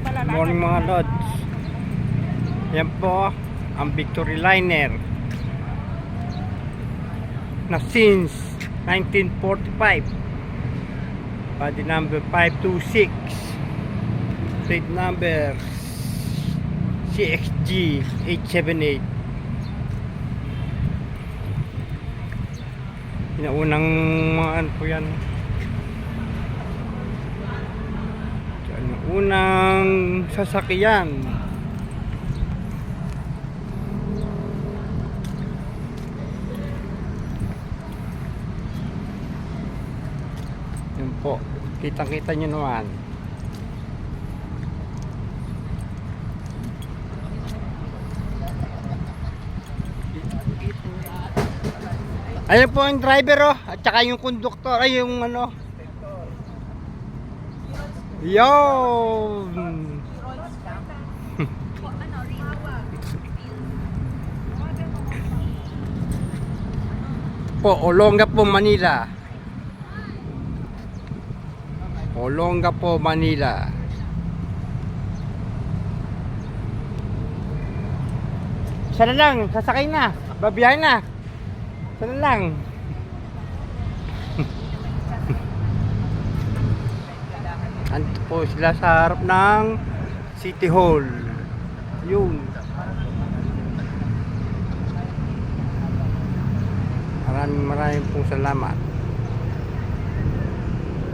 Morning mga lods. Yan po ang Victory Liner na since 1945. Body number 526. Plate number CXG 878. Inaunang mga ano po yan. Unang sasakyan. Yan po, kitang-kita nyo naman. Ayan po ang driver at saka yung konduktor, ay yung ano. Yo! Po, Olongapo, Manila. Olongapo, Manila. Sana lang, sasakay na. Babiyahin na. Sana lang. Andito po sila sa harap ng City Hall. Yun. Maraming pong salamat.